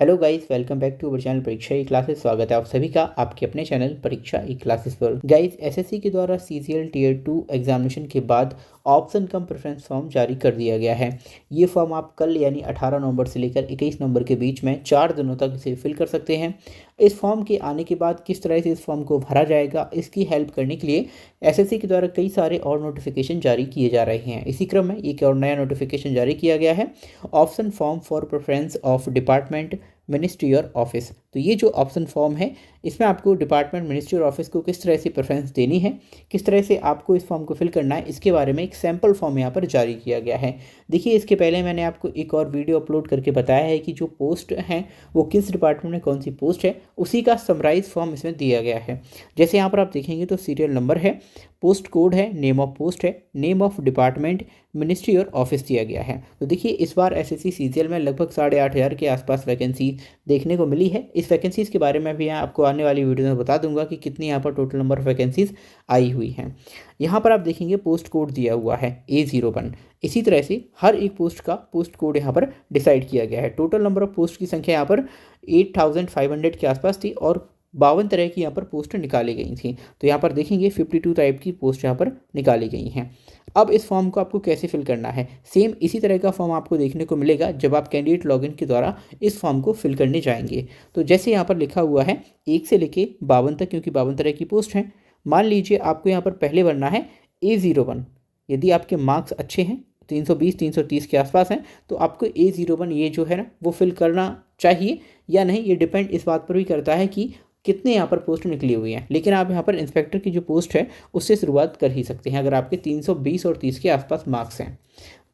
Hello guys, welcome back to our channel Pariksha E classes. स्वागत है आप सभी का आपके अपने चैनल परीक्षा ई क्लासेस पर। गाइस, एसएससी के द्वारा सीजीएल टियर 2 एग्जामिनेशन के बाद ऑप्शन कम प्रेफरेंस फॉर्म जारी कर दिया गया है। ये फॉर्म आप कल यानी 18 नवंबर से लेकर 21 नवंबर के बीच में 4 दिनों तक इसे फिल कर सकते हैं। इस फॉर्म के आने के बाद किस तरह से इस फॉर्म को भरा जाएगा, इसकी हेल्प करने के लिए एसएससी के द्वारा कई सारे और नोटिफिकेशन जारी किए जा रहे हैं। इसी क्रम में एक और नया नोटिफिकेशन जारी किया गया है, option form for preference of department, ministry और ऑफिस। तो ये जो ऑप्शन फॉर्म है, इसमें आपको डिपार्टमेंट, मिनिस्ट्री और ऑफिस को किस तरह से प्रेफरेंस देनी है, किस तरह से आपको इस फॉर्म को फिल करना है, इसके बारे में एक सैम्पल फॉर्म यहाँ पर जारी किया गया है। देखिए, इसके पहले मैंने आपको एक और वीडियो अपलोड करके बताया है कि जो पोस्ट हैं वो किस डिपार्टमेंट में कौन सी पोस्ट है, उसी का समराइज फॉर्म इसमें दिया गया है। जैसे यहाँ पर आप देखेंगे तो सीरियल नंबर है, पोस्ट कोड है, नेम ऑफ पोस्ट है, नेम ऑफ डिपार्टमेंट, मिनिस्ट्री और ऑफिस दिया गया है। तो देखिए, इस बार एसएससी सीजीएल में लगभग 8,500 के आसपास वैकेंसी देखने को मिली है। इस वैकेंसीज़ के बारे में भी यहाँ आपको आने वाली वीडियो में बता दूंगा कि कितनी यहाँ पर टोटल नंबर ऑफ वैकेंसीज आई हुई हैं। यहाँ पर आप देखेंगे पोस्ट कोड दिया हुआ है A01। इसी तरह से हर एक पोस्ट का पोस्ट कोड यहाँ पर डिसाइड किया गया है। टोटल नंबर ऑफ पोस्ट की संख्या यहाँ पर 8,500 के आसपास थी और 52 तरह की यहाँ पर पोस्ट निकाली गई थी। तो यहाँ पर देखेंगे 52 टाइप की पोस्ट यहाँ पर निकाली गई हैं। अब इस फॉर्म को आपको कैसे फिल करना है, सेम इसी तरह का फॉर्म आपको देखने को मिलेगा जब आप कैंडिडेट लॉगिन के द्वारा इस फॉर्म को फिल करने जाएंगे। तो जैसे यहाँ पर लिखा हुआ है 1 से लेके 52 तक, क्योंकि 52 तरह की पोस्ट हैं। मान लीजिए आपको यहाँ पर पहले भरना है A01। यदि आपके मार्क्स अच्छे हैं, 320 330 के आसपास हैं, तो आपको A01 ये जो है ना वो फिल करना चाहिए या नहीं, ये डिपेंड इस बात पर भी करता है कि कितने यहाँ पर पोस्ट निकली हुई हैं। लेकिन आप यहाँ पर इंस्पेक्टर की जो पोस्ट है उससे शुरुआत कर ही सकते हैं अगर आपके 320 और 30 के आसपास मार्क्स हैं।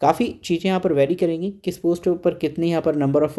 काफ़ी चीज़ें यहाँ पर वेरी करेंगी, किस पोस्ट पर कितने यहाँ पर नंबर ऑफ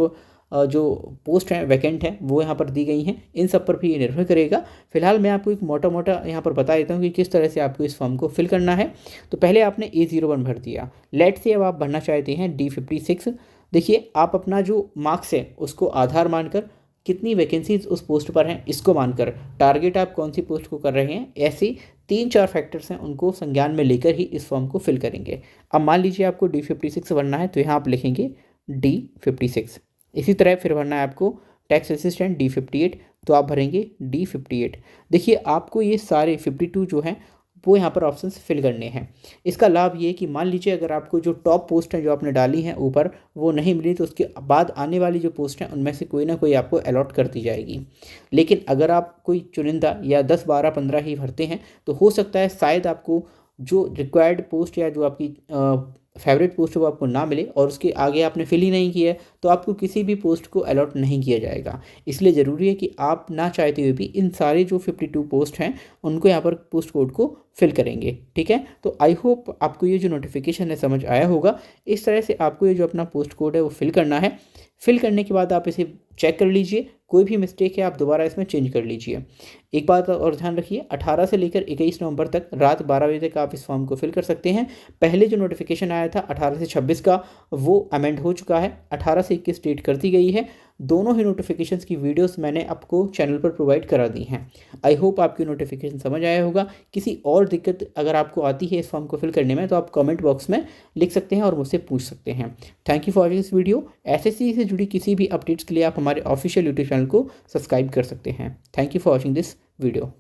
जो पोस्ट हैं वैकेंट हैं वो यहाँ पर दी गई हैं, इन सब पर भी ये निर्भर करेगा। फिलहाल मैं आपको एक मोटा मोटा यहाँ पर बता देता हूँ कि किस तरह से आपको इस फॉर्म को फिल करना है। तो पहले आपने A01 भर दिया। लेट से अब आप भरना चाहते हैं D56। देखिए, आप अपना जो मार्क्स है उसको आधार मानकर, कितनी वैकेंसीज उस पोस्ट पर हैं इसको मानकर, टारगेट आप कौन सी पोस्ट को कर रहे हैं, ऐसे 3-4 फैक्टर्स हैं, उनको संज्ञान में लेकर ही इस फॉर्म को फिल करेंगे। अब मान लीजिए आपको D56 भरना है, तो यहाँ आप लिखेंगे D56। इसी तरह फिर भरना है आपको टैक्स असिस्टेंट D58, तो आप भरेंगे D58। देखिए, आपको ये सारे 52 जो हैं वो यहाँ पर ऑप्शंस फिल करने हैं। इसका लाभ ये है कि मान लीजिए अगर आपको जो टॉप पोस्ट हैं जो आपने डाली हैं ऊपर वो नहीं मिली, तो उसके बाद आने वाली जो पोस्ट हैं उनमें से कोई ना कोई आपको अलॉट कर दी जाएगी। लेकिन अगर आप कोई चुनिंदा या 10 12 15 ही भरते हैं तो हो सकता है शायद आपको जो रिक्वायर्ड पोस्ट या जो आपकी फेवरेट पोस्ट है वो आपको ना मिले और उसके आगे आपने फिल ही नहीं किया है, तो आपको किसी भी पोस्ट को अलॉट नहीं किया जाएगा। इसलिए ज़रूरी है कि आप ना चाहते हुए भी इन सारे जो 52 पोस्ट हैं उनको यहाँ पर पोस्ट कोड को फिल करेंगे। ठीक है, तो आई होप आपको ये जो नोटिफिकेशन है समझ आया होगा। इस तरह से आपको ये जो अपना पोस्ट कोड है वो फिल करना है। फिल करने के बाद आप इसे चेक कर लीजिए, कोई भी मिस्टेक है आप दोबारा इसमें चेंज कर लीजिए। एक बात और ध्यान रखिए, 18 से लेकर 21 नवंबर तक रात 12 बजे तक आप इस फॉर्म को फिल कर सकते हैं। पहले जो नोटिफिकेशन आया था 18 से 26 का, वो अमेंड हो चुका है, 18 से 21 डेट कर दी गई है। दोनों ही नोटिफिकेशंस की वीडियोस मैंने आपको चैनल पर प्रोवाइड करा दी हैं। आई होप आपकी नोटिफिकेशन समझ आया होगा। किसी और दिक्कत अगर आपको आती है इस फॉर्म को फिल करने में तो आप कमेंट बॉक्स में लिख सकते हैं और मुझसे पूछ सकते हैं। Thank you for watching this video. SSC से जुड़ी किसी भी अपडेट्स के लिए आप हमारे ऑफिशियल यूट्यूब चैनल को सब्सक्राइब कर सकते हैं। Thank you for watching this video.